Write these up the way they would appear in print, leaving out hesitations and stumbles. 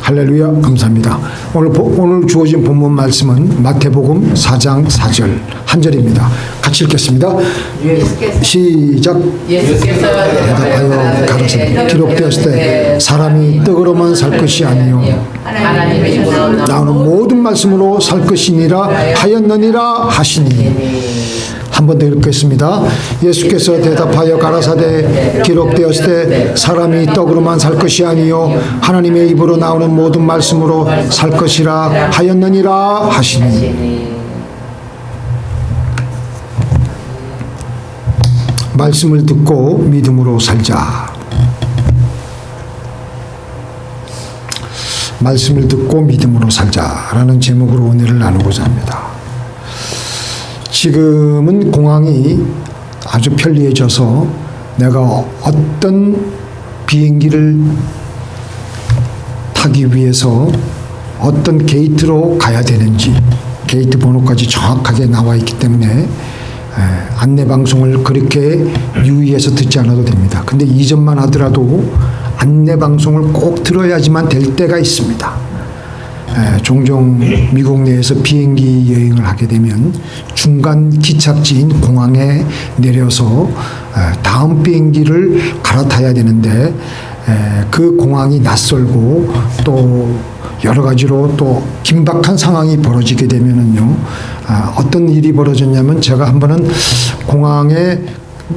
할렐루야. 감사합니다. 오늘 주어진 본문 말씀은 마태복음 4장 4절 한 절입니다. 같이 읽겠습니다. 시작. 예수께서 대답하여 가라사대 기록되었을 때 사람이 떡으로만 살 것이 아니요 하나님의 입으로 나오는 모든 말씀으로 살 것이니라 하였느니라 하시니. 한 번 더 읽겠습니다. 예수께서 대답하여 가라사대 기록되었을 때 사람이 떡으로만 살 것이 아니요 하나님의 입으로 나오는 모든 말씀으로 살 것이라 하였느니라 하시니. 말씀을 듣고 믿음으로 살자. 말씀을 듣고 믿음으로 살자라는 제목으로 오늘을 나누고자 합니다. 지금은 공항이 아주 편리해져서 내가 어떤 비행기를 타기 위해서 어떤 게이트로 가야 되는지 게이트 번호까지 정확하게 나와 있기 때문에 안내방송을 그렇게 유의해서 듣지 않아도 됩니다. 근데 이전만 하더라도 안내방송을 꼭 들어야지만 될 때가 있습니다. 종종 미국 내에서 비행기 여행을 하게 되면 중간 기착지인 공항에 내려서 다음 비행기를 갈아타야 되는데 그 공항이 낯설고 또 여러 가지로 또 긴박한 상황이 벌어지게 되면은요, 어떤 일이 벌어졌냐면 제가 한 번은 공항에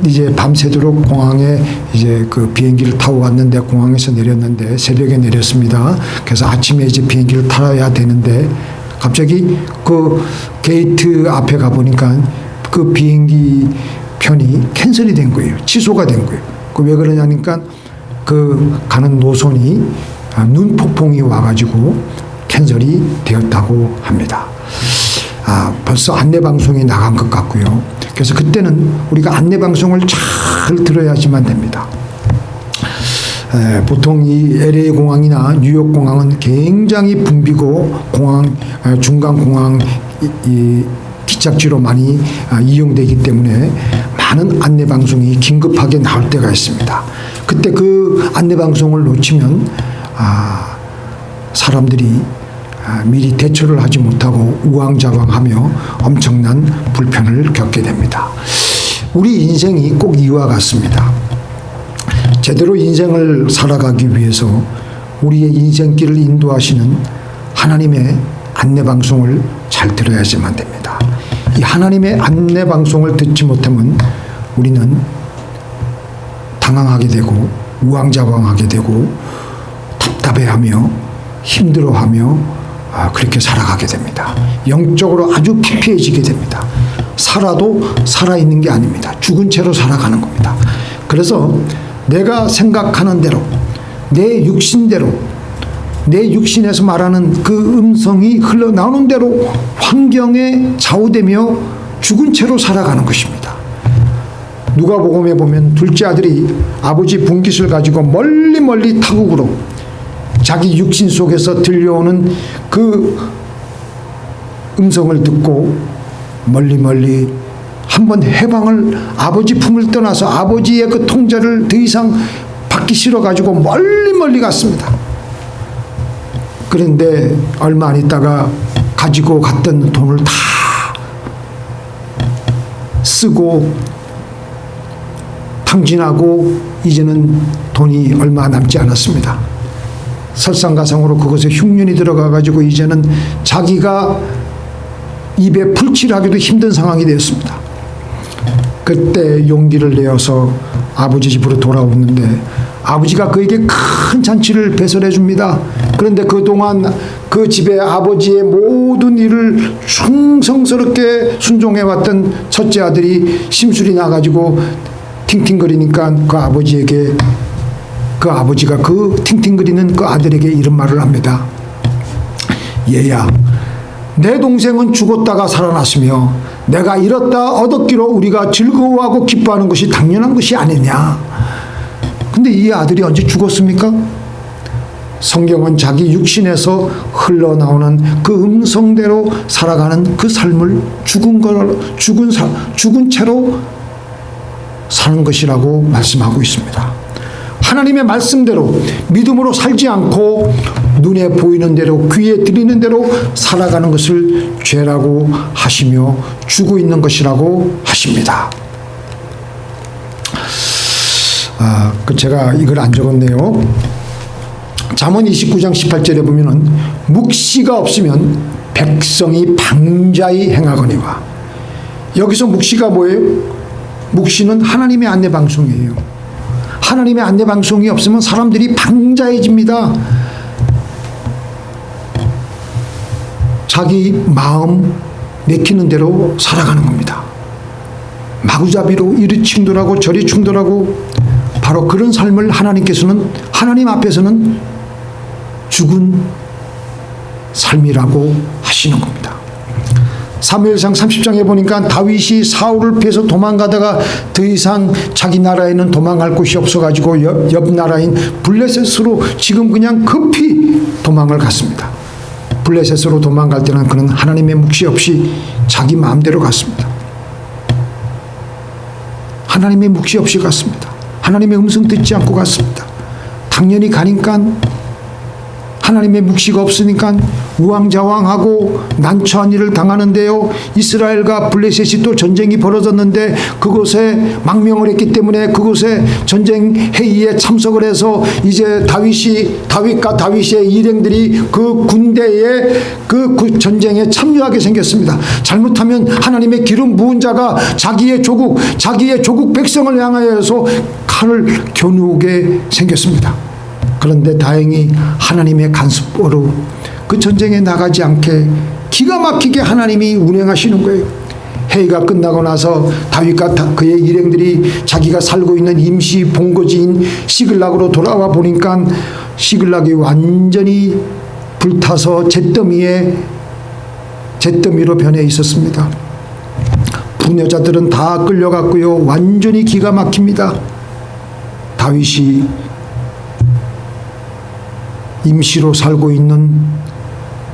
이제 밤새도록 공항에 이제 그 비행기를 타고 왔는데 공항에서 내렸는데 새벽에 내렸습니다. 그래서 아침에 이제 비행기를 타야 되는데 갑자기 그 게이트 앞에 가보니까 그 비행기 편이 캔슬이 된 거예요. 취소가 된 거예요. 그 왜 그러냐니까 그 가는 노선이 눈폭풍이 와가지고 캔슬이 되었다고 합니다. 벌써 안내방송이 나간 것 같고요. 그래서 그때는 우리가 안내방송을 잘 들어야지만 됩니다. 보통 이 LA 공항이나 뉴욕 공항은 굉장히 붐비고 중간 공항 이 기착지로 많이 이용되기 때문에 많은 안내방송이 긴급하게 나올 때가 있습니다. 그때 그 안내방송을 놓치면 사람들이 미리 대처를 하지 못하고 우왕좌왕하며 엄청난 불편을 겪게 됩니다. 우리 인생이 꼭 이와 같습니다. 제대로 인생을 살아가기 위해서 우리의 인생길을 인도하시는 하나님의 안내방송을 잘 들어야지만 됩니다. 이 하나님의 안내방송을 듣지 못하면 우리는 당황하게 되고 우왕좌왕하게 되고 답답해하며 힘들어하며 그렇게 살아가게 됩니다. 영적으로 아주 피폐해지게 됩니다. 살아도 살아있는 게 아닙니다. 죽은 채로 살아가는 겁니다. 그래서 내가 생각하는 대로 내 육신대로 내 육신에서 말하는 그 음성이 흘러나오는 대로 환경에 좌우되며 죽은 채로 살아가는 것입니다. 누가복음에 보면 둘째 아들이 아버지 분깃을 가지고 멀리 타국으로 자기 육신 속에서 들려오는 그 음성을 듣고 멀리 한번 해방을 아버지 품을 떠나서 아버지의 그 통제를 더 이상 받기 싫어 가지고 멀리 갔습니다. 그런데 얼마 안 있다가 가지고 갔던 돈을 다 쓰고 탕진하고 이제는 돈이 얼마 남지 않았습니다. 설상가상으로 그것에 흉년이 들어가 가지고 이제는 자기가 입에 풀칠을 하기도 힘든 상황이 되었습니다. 그때 용기를 내어서 아버지 집으로 돌아오는데 아버지가 그에게 큰 잔치를 배설해 줍니다. 그런데 그동안 그 집에 아버지의 모든 일을 충성스럽게 순종해왔던 첫째 아들이 심술이 나가지고 팅팅거리니까 그 아버지에게 그 아버지가 그 팅팅거리는 그 아들에게 이런 말을 합니다. 얘야, 내 동생은 죽었다가 살아났으며 내가 잃었다 얻었기로 우리가 즐거워하고 기뻐하는 것이 당연한 것이 아니냐. 근데 이 아들이 언제 죽었습니까? 성경은 자기 육신에서 흘러나오는 그 음성대로 살아가는 그 삶을 죽은 채로 사는 것이라고 말씀하고 있습니다. 하나님의 말씀대로 믿음으로 살지 않고 눈에 보이는 대로 귀에 들리는 대로 살아가는 것을 죄라고 하시며 주고 있는 것이라고 하십니다. 제가 이걸 안 적었네요. 잠언 29장 18절에 보면은 묵시가 없으면 백성이 방자히 행하거니와. 여기서 묵시가 뭐예요? 묵시는 하나님의 안내 방송이에요. 하나님의 안내 방송이 없으면 사람들이 방자해집니다. 자기 마음 내키는 대로 살아가는 겁니다. 마구잡이로 이리 충돌하고 저리 충돌하고, 바로 그런 삶을 하나님께서는, 하나님 앞에서는 죽은 삶이라고 하시는 겁니다. 사무엘상 30장에 보니까 다윗이 사울을 피해서 도망가다가 더 이상 자기 나라에는 도망갈 곳이 없어가지고 옆 나라인 블레셋으로 지금 그냥 급히 도망을 갔습니다. 블레셋으로 도망갈 때는 그는 하나님의 묵시 없이 자기 마음대로 갔습니다. 하나님의 묵시 없이 갔습니다. 하나님의 음성 듣지 않고 갔습니다. 당연히 가니까 하나님의 묵시가 없으니까 우왕좌왕하고 난처한 일을 당하는데요. 이스라엘과 블레셋이 또 전쟁이 벌어졌는데 그곳에 망명을 했기 때문에 그곳에 전쟁 회의에 참석을 해서 이제 다윗과 다윗의 일행들이 그 군대에 그 전쟁에 참여하게 생겼습니다. 잘못하면 하나님의 기름 부은 자가 자기의 조국 백성을 향하여서 칼을 겨누게 생겼습니다. 그런데 다행히 하나님의 간섭으로 그 전쟁에 나가지 않게 기가 막히게 하나님이 운행하시는 거예요. 회의가 끝나고 나서 다윗과 그의 일행들이 자기가 살고 있는 임시 본거지인 시글락으로 돌아와 보니까 시글락이 완전히 불타서 잿더미로 변해 있었습니다. 부녀자들은 다 끌려갔고요. 완전히 기가 막힙니다. 다윗이 임시로 살고 있는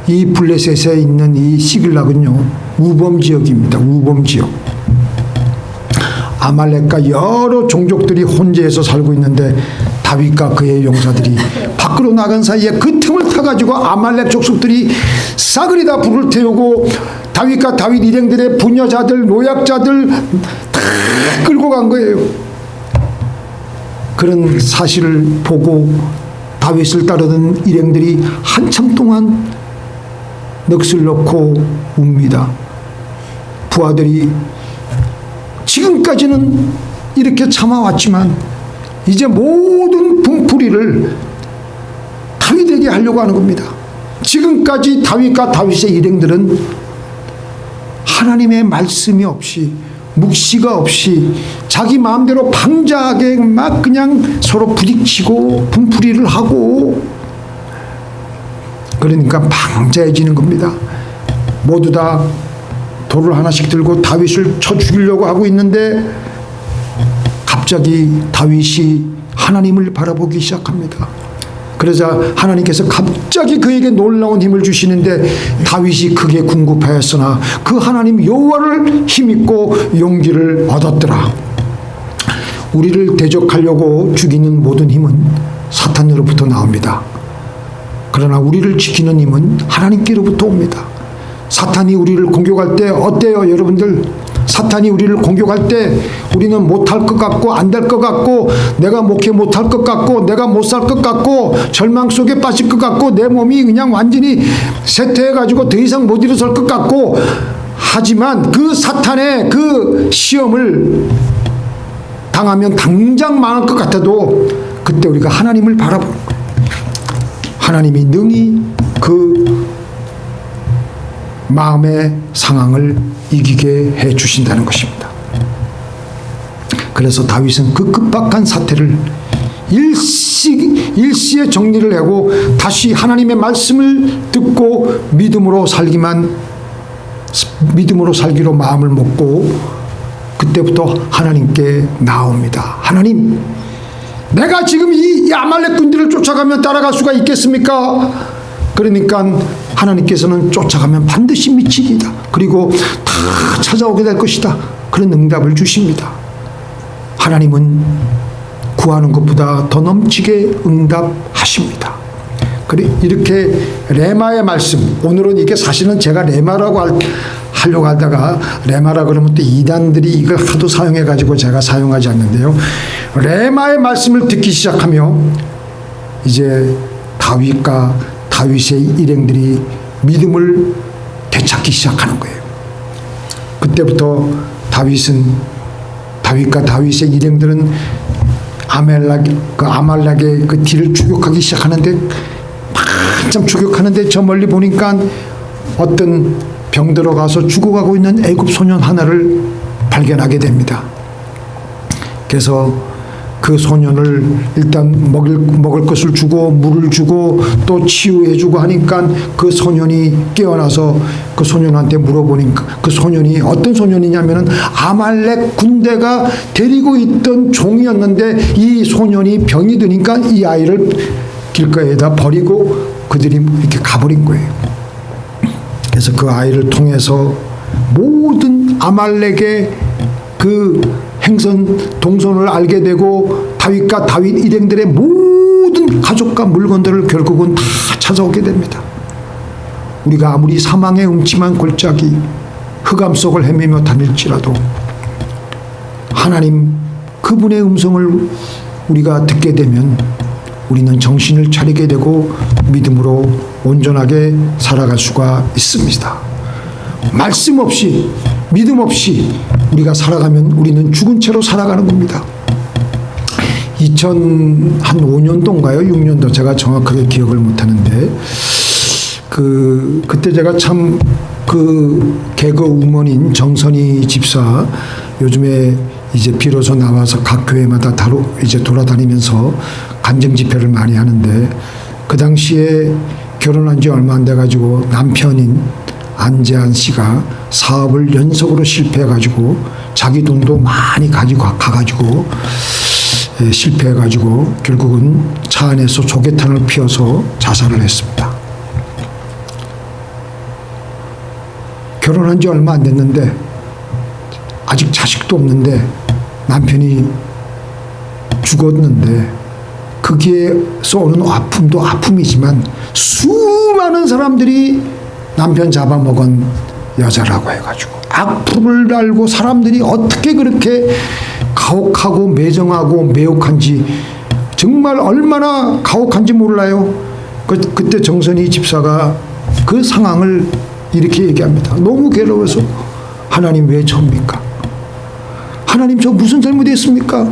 이 블레셋에 있는 이 시글락은요, 우범지역입니다. 우범지역. 아말렉과 여러 종족들이 혼재해서 살고 있는데 다윗과 그의 용사들이 밖으로 나간 사이에 그 틈을 타가지고 아말렉 족속들이 싸그리 다 불을 태우고 다윗과 다윗 일행들의 부녀자들, 노약자들 다 끌고 간 거예요. 그런 사실을 보고 다윗을 따르던 일행들이 한참 동안 넋을 놓고 웁니다. 부하들이 지금까지는 이렇게 참아왔지만 이제 모든 분풀이를 다윗에게 하려고 하는 겁니다. 지금까지 다윗과 다윗의 일행들은 하나님의 말씀이 없이, 묵시가 없이 자기 마음대로 방자하게 막 그냥 서로 부딪히고 분풀이를 하고, 그러니까 방자해지는 겁니다. 모두 다 돌을 하나씩 들고 다윗을 쳐 죽이려고 하고 있는데 갑자기 다윗이 하나님을 바라보기 시작합니다. 그러자 하나님께서 갑자기 그에게 놀라운 힘을 주시는데 다윗이 크게 궁급하였으나 그 하나님 여호와를 힘입고 용기를 얻었더라. 우리를 대적하려고 죽이는 모든 힘은 사탄으로부터 나옵니다. 그러나 우리를 지키는 힘은 하나님께로부터 옵니다. 사탄이 우리를 공격할 때 어때요, 여러분들? 사탄이 우리를 공격할 때 우리는 못할 것 같고 안 될 것 같고 내가 목회 못할 것 같고 내가 못 살 것 같고 절망 속에 빠질 것 같고 내 몸이 그냥 완전히 쇠퇴해가지고 더 이상 못 일어설 것 같고, 하지만 그 사탄의 그 시험을 당하면 당장 망할 것 같아도 그때 우리가 하나님을 바라보는 거예요. 하나님이 능히 그 마음의 상황을 이기게 해 주신다는 것입니다. 그래서 다윗은 그 급박한 사태를 일시에 정리를 하고 다시 하나님의 말씀을 듣고 믿음으로 살기로 마음을 먹고 그때부터 하나님께 나옵니다. 하나님, 내가 지금 이 아말렉 군대를 쫓아가면 따라갈 수가 있겠습니까? 그러니까 하나님께서는 쫓아가면 반드시 미치리이다. 그리고 다 찾아오게 될 것이다. 그런 응답을 주십니다. 하나님은 구하는 것보다 더 넘치게 응답하십니다. 그래 이렇게 레마의 말씀, 오늘은 이게 사실은 제가 레마라고 하려고 하다가 레마라 그러면 또 이단들이 이걸 하도 사용해 가지고 제가 사용하지 않는데요. 레마의 말씀을 듣기 시작하며 이제 다윗과 다윗의 일행들이 믿음을 되찾기 시작하는 거예요. 그때부터 다윗과 다윗의 일행들은 아말렉의 그 뒤를 추격하기 시작하는데 한참 추격하는데 저 멀리 보니까 어떤 병 들어가서 죽어가고 있는 애굽 소년 하나를 발견하게 됩니다. 그래서 그 소년을 일단 먹을 것을 주고 물을 주고 또 치유해 주고 하니까 그 소년이 깨어나서 그 소년한테 물어보니까 그 소년이 어떤 소년이냐면은 아말렉 군대가 데리고 있던 종이었는데 이 소년이 병이 드니까 이 아이를 길가에다 버리고 그들이 이렇게 가버린 거예요. 그래서 그 아이를 통해서 모든 아말렉의 그 행선 동선을 알게 되고 다윗과 다윗 일행들의 모든 가족과 물건들을 결국은 다 찾아오게 됩니다. 우리가 아무리 사망의 음침한 골짜기 흑암 속을 헤매며 다닐지라도 하나님 그분의 음성을 우리가 듣게 되면 우리는 정신을 차리게 되고 믿음으로 온전하게 살아갈 수가 있습니다. 말씀 없이 믿음 없이 우리가 살아가면 우리는 죽은 채로 살아가는 겁니다. 2005년도인가요? 6년도 제가 정확하게 기억을 못하는데 그때 제가 참 그 개그 우먼인 정선희 집사 요즘에 이제 비로소 나와서 각 교회마다 이제 돌아다니면서 간증 집회를 많이 하는데 그 당시에 결혼한 지 얼마 안 돼 가지고 남편인 안재한 씨가 사업을 연속으로 실패해가지고 자기 돈도 많이 가지고 가가지고 실패해가지고 결국은 차 안에서 조개탄을 피워서 자살을 했습니다. 결혼한 지 얼마 안 됐는데 아직 자식도 없는데 남편이 죽었는데 거기에서 오는 아픔도 아픔이지만 수많은 사람들이 남편 잡아먹은 여자라고 해가지고 악플을 달고 사람들이 어떻게 그렇게 가혹하고 매정하고 매혹한지 정말 얼마나 가혹한지 몰라요. 그때 정선희 집사가 그 상황을 이렇게 얘기합니다. 너무 괴로워서 하나님 왜 접니까? 하나님 저 무슨 잘못했습니까?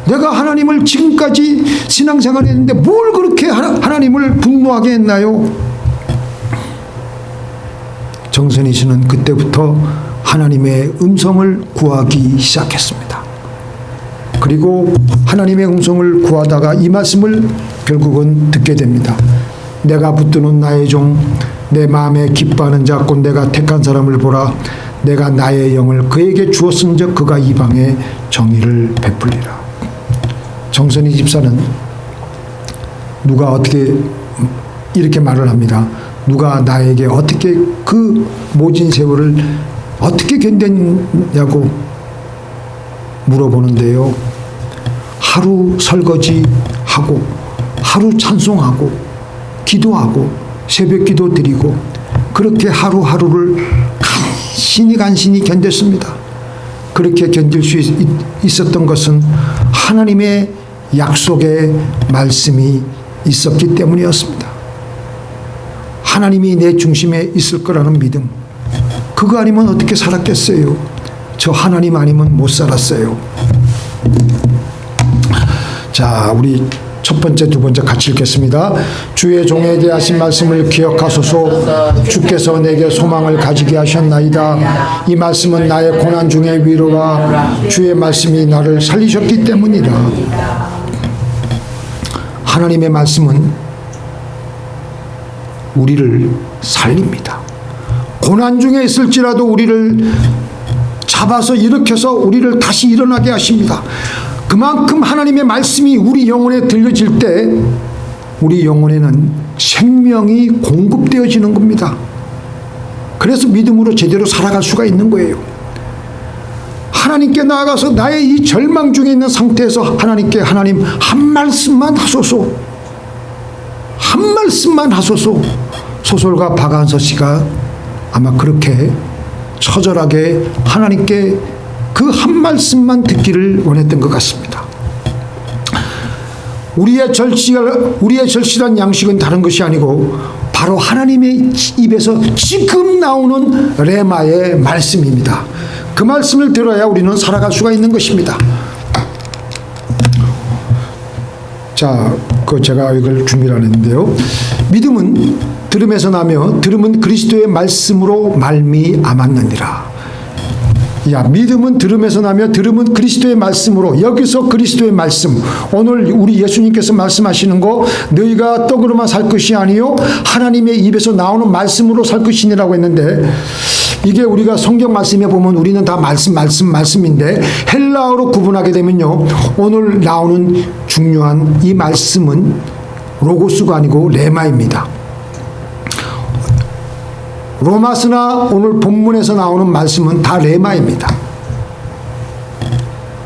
내가 하나님을 지금까지 신앙생활 했는데 뭘 그렇게 하나님을 분노하게 했나요? 정선희 씨는 그때부터 하나님의 음성을 구하기 시작했습니다. 그리고 하나님의 음성을 구하다가 이 말씀을 결국은 듣게 됩니다. 내가 붙드는 나의 종, 내 마음에 기뻐하는 자 곧 내가 택한 사람을 보라. 내가 나의 영을 그에게 주었은즉 그가 이방에 정의를 베풀리라. 정선희 집사는 누가 어떻게 이렇게 말을 합니다. 누가 나에게 어떻게 그 모진 세월을 어떻게 견뎠냐고 물어보는데요. 하루 설거지하고 하루 찬송하고 기도하고 새벽 기도 드리고 그렇게 하루하루를 간신히 견뎠습니다. 그렇게 견딜 수 있었던 것은 하나님의 약속의 말씀이 있었기 때문이었습니다. 하나님이 내 중심에 있을 거라는 믿음. 그거 아니면 어떻게 살았겠어요? 저 하나님 아니면 못 살았어요. 자, 우리 첫 번째, 두 번째 같이 읽겠습니다. 주의 종에게 하신 말씀을 기억하소서. 주께서 내게 소망을 가지게 하셨나이다. 이 말씀은 나의 고난 중의 위로라. 주의 말씀이 나를 살리셨기 때문이라. 하나님의 말씀은 우리를 살립니다. 고난 중에 있을지라도 우리를 잡아서 일으켜서 우리를 다시 일어나게 하십니다. 그만큼 하나님의 말씀이 우리 영혼에 들려질 때 우리 영혼에는 생명이 공급되어지는 겁니다. 그래서 믿음으로 제대로 살아갈 수가 있는 거예요. 하나님께 나아가서 나의 이 절망 중에 있는 상태에서 하나님께 하나님 한 말씀만 하소서. 한 한 말씀만 하소서. 소설가 박한서 씨가 아마 그렇게 처절하게 하나님께 그 한 말씀만 듣기를 원했던 것 같습니다. 우리의 절실한 양식은 다른 것이 아니고 바로 하나님의 입에서 지금 나오는 레마의 말씀입니다. 그 말씀을 들어야 우리는 살아갈 수가 있는 것입니다. 자, 제가 이걸 준비를 안 했는데요. 믿음은 들음에서 나며 들음은 그리스도의 말씀으로 말미암았느니라. 믿음은 들음에서 나며 들음은 그리스도의 말씀으로. 여기서 그리스도의 말씀, 오늘 우리 예수님께서 말씀하시는 거, 너희가 떡으로만 살 것이 아니요 하나님의 입에서 나오는 말씀으로 살 것이니라고 했는데, 이게 우리가 성경 말씀에 보면 우리는 다 말씀인데 헬라어로 구분하게 되면요, 오늘 나오는 중요한 이 말씀은 로고스가 아니고 레마입니다. 로마서나 오늘 본문에서 나오는 말씀은 다 레마입니다.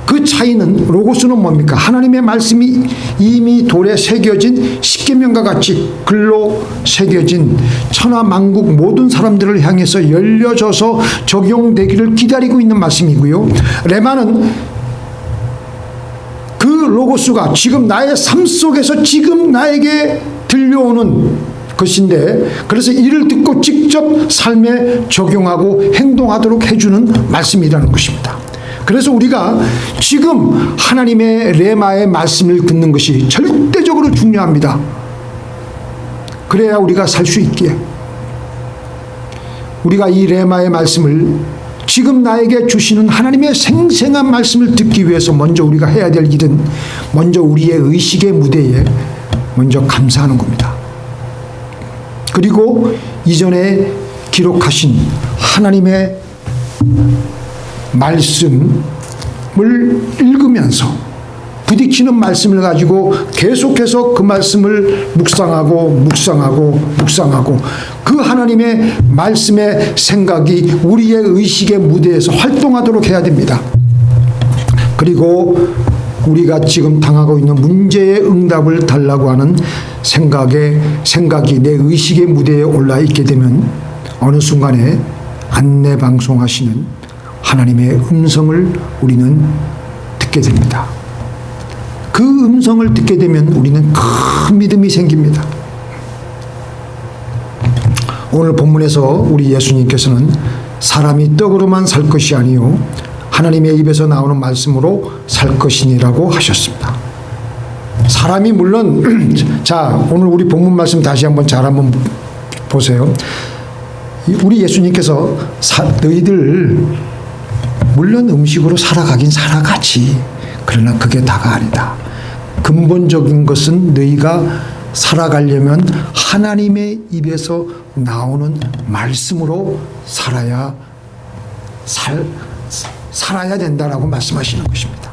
그 차이는, 로고스는 뭡니까? 하나님의 말씀이 이미 돌에 새겨진 십계명과 같이 글로 새겨진 천하만국 모든 사람들을 향해서 열려져서 적용되기를 기다리고 있는 말씀이고요. 레마는 그 로고스가 지금 나의 삶 속에서 지금 나에게 들려오는 것인데, 그래서 이를 듣고 직접 삶에 적용하고 행동하도록 해주는 말씀이라는 것입니다. 그래서 우리가 지금 하나님의 레마의 말씀을 듣는 것이 절대적으로 중요합니다. 그래야 우리가 살 수 있기에, 우리가 이 레마의 말씀을 지금 나에게 주시는 하나님의 생생한 말씀을 듣기 위해서 먼저 우리가 해야 될 일은 먼저 우리의 의식의 무대에 먼저 감사하는 겁니다. 그리고 이전에 기록하신 하나님의 말씀을 읽으면서 부딪히는 말씀을 가지고 계속해서 그 말씀을 묵상하고 그 하나님의 말씀의 생각이 우리의 의식의 무대에서 활동하도록 해야 됩니다. 그리고 우리가 지금 당하고 있는 문제의 응답을 달라고 하는 생각이 내 의식의 무대에 올라 있게 되면 어느 순간에 안내 방송하시는 하나님의 음성을 우리는 듣게 됩니다. 그 음성을 듣게 되면 우리는 큰 믿음이 생깁니다. 오늘 본문에서 우리 예수님께서는 사람이 떡으로만 살 것이 아니요 하나님의 입에서 나오는 말씀으로 살 것이니라고 하셨습니다. 사람이 물론 자, 오늘 우리 본문 말씀 다시 한번 보세요. 우리 예수님께서 너희들 물론 음식으로 살아가긴 살아가지, 그러나 그게 다가 아니다. 근본적인 것은 너희가 살아가려면 하나님의 입에서 나오는 말씀으로 살아야 된다라고 말씀하시는 것입니다.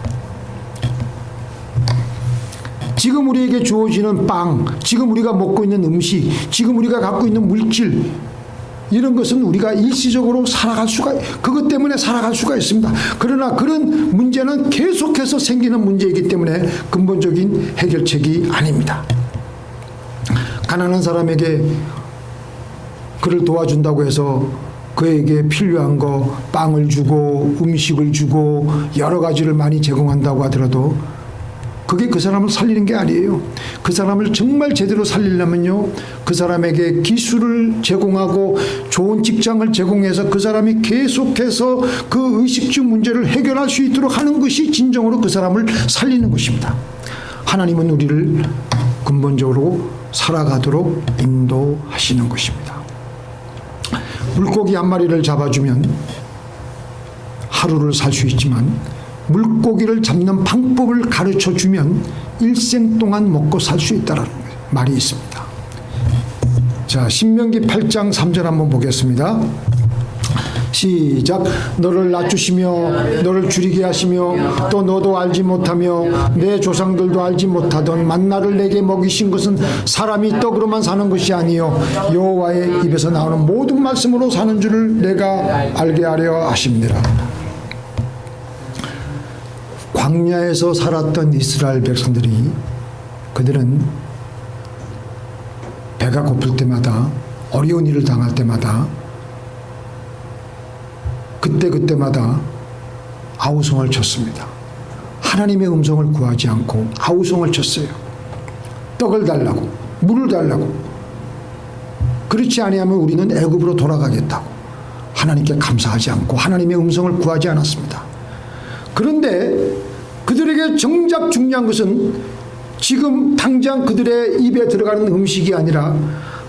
지금 우리에게 주어지는 빵, 지금 우리가 먹고 있는 음식, 지금 우리가 갖고 있는 물질, 이런 것은 우리가 일시적으로 그것 때문에 살아갈 수가 있습니다. 그러나 그런 문제는 계속해서 생기는 문제이기 때문에 근본적인 해결책이 아닙니다. 가난한 사람에게 그를 도와준다고 해서 그에게 필요한 거 빵을 주고 음식을 주고 여러 가지를 많이 제공한다고 하더라도 그게 그 사람을 살리는 게 아니에요. 그 사람을 정말 제대로 살리려면요, 그 사람에게 기술을 제공하고 좋은 직장을 제공해서 그 사람이 계속해서 그 의식주 문제를 해결할 수 있도록 하는 것이 진정으로 그 사람을 살리는 것입니다. 하나님은 우리를 근본적으로 살아가도록 인도하시는 것입니다. 물고기 한 마리를 잡아주면 하루를 살 수 있지만 물고기를 잡는 방법을 가르쳐주면 일생 동안 먹고 살 수 있다는 말이 있습니다. 자, 신명기 8장 3절 한번 보겠습니다. 시작. 너를 낮추시며 너를 줄이게 하시며 또 너도 알지 못하며 내 조상들도 알지 못하던 만나를 내게 먹이신 것은 사람이 떡으로만 사는 것이 아니요 여호와의 입에서 나오는 모든 말씀으로 사는 줄을 내가 알게 하려 하심니라. 광야에서 살았던 이스라엘 백성들이, 그들은 배가 고플 때마다, 어려운 일을 당할 때마다, 그때마다 아우성을 쳤습니다. 하나님의 음성을 구하지 않고 아우성을 쳤어요. 떡을 달라고, 물을 달라고. 그렇지 아니하면 우리는 애굽으로 돌아가겠다고 하나님께 감사하지 않고 하나님의 음성을 구하지 않았습니다. 그런데 그들에게 정작 중요한 것은 지금 당장 그들의 입에 들어가는 음식이 아니라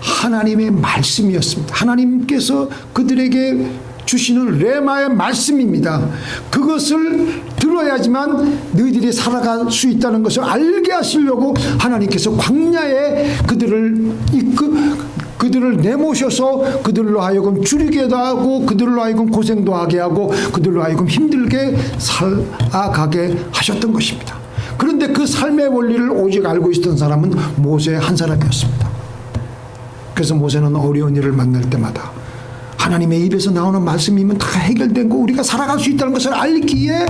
하나님의 말씀이었습니다. 하나님께서 그들에게 주시는 레마의 말씀입니다. 그것을 들어야지만 너희들이 살아갈 수 있다는 것을 알게 하시려고 하나님께서 광야에 그들을 내모셔서 그들로 하여금 줄이게도 하고 그들로 하여금 고생도 하게 하고 그들로 하여금 힘들게 살아가게 하셨던 것입니다. 그런데 그 삶의 원리를 오직 알고 있었던 사람은 모세 한 사람이었습니다. 그래서 모세는 어려운 일을 만날 때마다 하나님의 입에서 나오는 말씀이면 다 해결된 거 우리가 살아갈 수 있다는 것을 알기에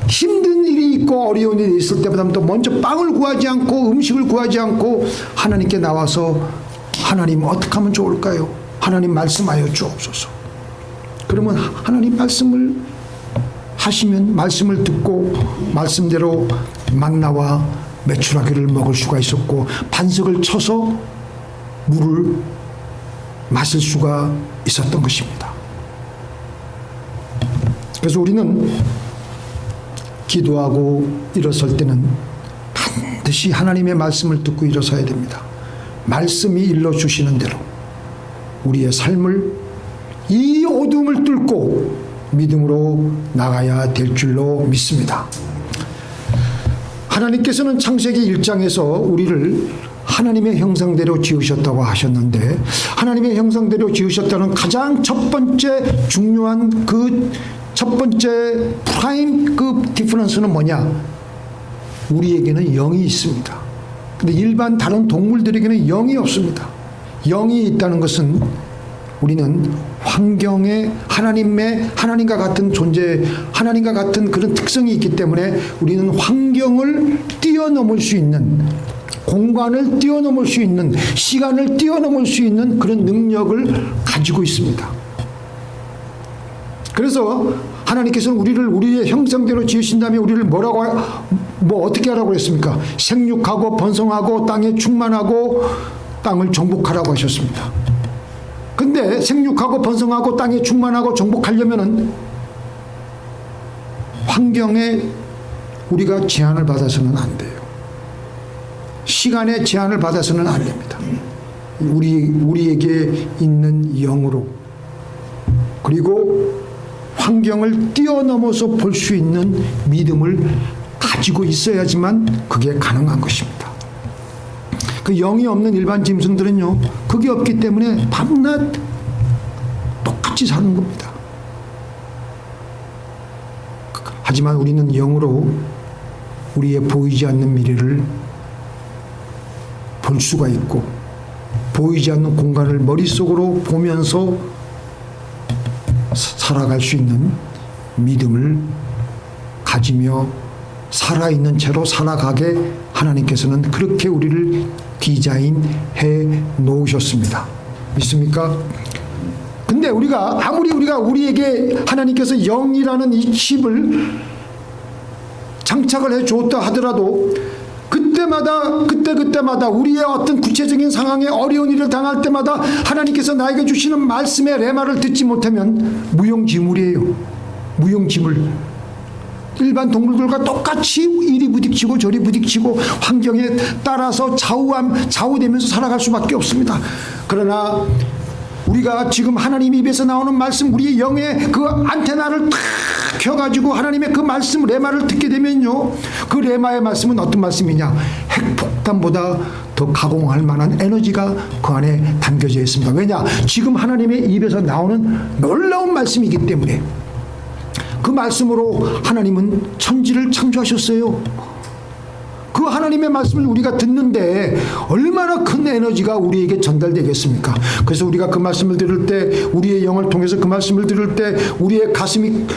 힘든 일이 있고 어려운 일이 있을 때보다 먼저 빵을 구하지 않고 음식을 구하지 않고 하나님께 나와서 하나님 어떻게 하면 좋을까요? 하나님 말씀하여 주옵소서. 그러면 하나님 말씀을 하시면 말씀을 듣고 말씀대로 만나와 메추라기를 먹을 수가 있었고 반석을 쳐서 물을 마실 수가 있었던 것입니다. 그래서 우리는 기도하고 일어설 때는 반드시 하나님의 말씀을 듣고 일어서야 됩니다. 말씀이 일러주시는 대로 우리의 삶을 이 어둠을 뚫고 믿음으로 나가야 될 줄로 믿습니다. 하나님께서는 창세기 1장에서 우리를 하나님의 형상대로 지으셨다고 하셨는데 하나님의 형상대로 지으셨다는 가장 첫 번째 중요한 그 첫 번째 프라임 그 디퍼런스는 뭐냐? 우리에게는 영이 있습니다. 근데 일반 다른 동물들에게는 영이 없습니다. 영이 있다는 것은 우리는 환경에 하나님과 같은 존재, 하나님과 같은 그런 특성이 있기 때문에 우리는 환경을 뛰어넘을 수 있는, 공간을 뛰어넘을 수 있는, 시간을 뛰어넘을 수 있는 그런 능력을 가지고 있습니다. 그래서 하나님께서는 우리의 형상대로 지으신 다음에 우리를 어떻게 하라고 했습니까? 생육하고 번성하고 땅에 충만하고 땅을 정복하라고 하셨습니다. 근데 생육하고 번성하고 땅에 충만하고 정복하려면은 환경에 우리가 제한을 받아서는 안 돼요. 시간에 제한을 받아서는 안 됩니다. 우리에게 있는 영으로 그리고 환경을 뛰어넘어서 볼 수 있는 믿음을 가지고 있어야지만 그게 가능한 것입니다. 그 영이 없는 일반 짐승들은요, 그게 없기 때문에 밤낮 똑같이 사는 겁니다. 하지만 우리는 영으로 우리의 보이지 않는 미래를 볼 수가 있고 보이지 않는 공간을 머릿속으로 보면서 살아갈 수 있는 믿음을 가지며 살아있는 채로 살아가게 하나님께서는 그렇게 우리를 디자인해 놓으셨습니다. 믿습니까? 근데 우리에게 하나님께서 영이라는 이 칩을 장착을 해 줬다 하더라도 그때마다 우리의 어떤 구체적인 상황에 어려운 일을 당할 때마다 하나님께서 나에게 주시는 말씀의 레마를 듣지 못하면 무용지물이에요. 무용지물. 일반 동물들과 똑같이 이리 부딪히고 저리 부딪히고 환경에 따라서 좌우되면서 살아갈 수밖에 없습니다. 그러나 우리가 지금 하나님 입에서 나오는 말씀, 우리의 영의 그 안테나를 탁 켜가지고 하나님의 그 말씀 레마를 듣게 되면요, 그 레마의 말씀은 어떤 말씀이냐? 핵폭탄보다 더 가공할 만한 에너지가 그 안에 담겨져 있습니다. 왜냐? 지금 하나님의 입에서 나오는 놀라운 말씀이기 때문에. 그 말씀으로 하나님은 천지를 창조하셨어요. 그 하나님의 말씀을 우리가 듣는데 얼마나 큰 에너지가 우리에게 전달되겠습니까? 그래서 우리가 그 말씀을 들을 때, 우리의 영을 통해서 그 말씀을 들을 때 우리의 가슴이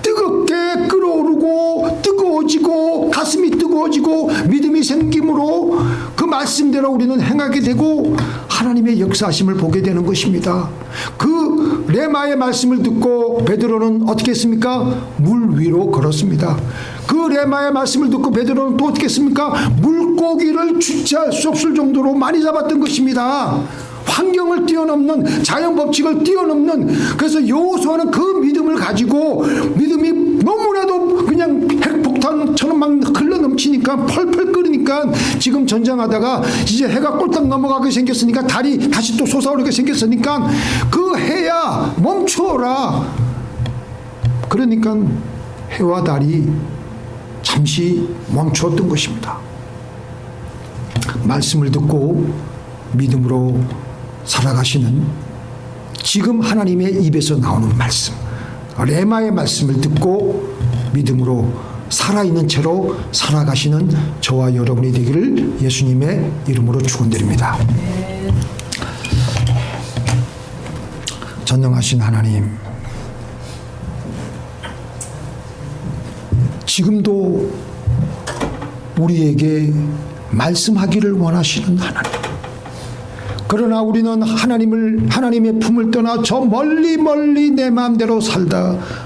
뜨겁게 끓어오르고 뜨거워지고 가슴이 뜨거워지고 믿음이 생김으로 그 말씀대로 우리는 행하게 되고 하나님의 역사하심을 보게 되는 것입니다. 그 레마의 말씀을 듣고 베드로는 어떻게 했습니까? 물 위로 걸었습니다. 그 레마의 말씀을 듣고 베드로는 또 어떻게 했습니까? 물고기를 주체할 수 없을 정도로 많이 잡았던 것입니다. 환경을 뛰어넘는, 자연 법칙을 뛰어넘는, 그래서 여호수아는 그 믿음을 가지고, 믿음이 너무나도 그냥 핵폭탄처럼 막 흘러 넘치니까, 펄펄 끓으니까, 지금 전쟁하다가 이제 해가 꼴딱 넘어가게 생겼으니까, 달이 다시 또 솟아오르게 생겼으니까, 그 해야 멈추어라. 그러니까 해와 달이 잠시 멈추었던 것입니다. 말씀을 듣고 믿음으로 살아가시는, 지금 하나님의 입에서 나오는 말씀, 레마의 말씀을 듣고 믿음으로 살아있는 채로 살아가시는 저와 여러분이 되기를 예수님의 이름으로 축원드립니다. 전능하신 하나님, 지금도 우리에게 말씀하기를 원하시는 하나님, 그러나 우리는 하나님의 품을 떠나 저 멀리 내 마음대로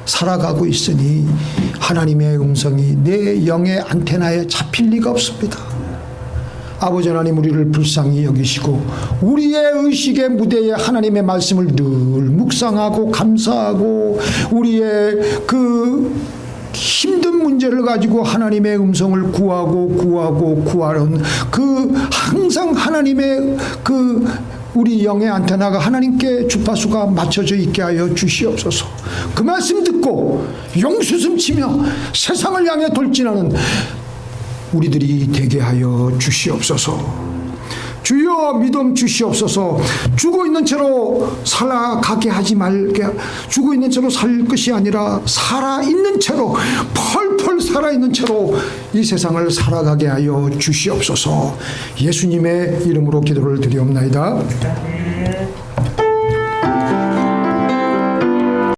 살아가고 있으니 하나님의 음성이 내 영의 안테나에 잡힐 리가 없습니다. 아버지 하나님, 우리를 불쌍히 여기시고 우리의 의식의 무대에 하나님의 말씀을 늘 묵상하고 감사하고 우리의 그 힘든 문제를 가지고 하나님의 음성을 구하는 그 항상 하나님의 그 우리 영의 안테나가 하나님께 주파수가 맞춰져 있게 하여 주시옵소서. 그 말씀 듣고 용수숨치며 세상을 향해 돌진하는 우리들이 되게 하여 주시옵소서. 주여, 믿음 주시옵소서. 죽어 있는 채로 살아가게 하지 말게, 죽어 있는 채로 살 것이 아니라 살아있는 채로, 펄펄 살아있는 채로 이 세상을 살아가게 하여 주시옵소서. 예수님의 이름으로 기도를 드리옵나이다.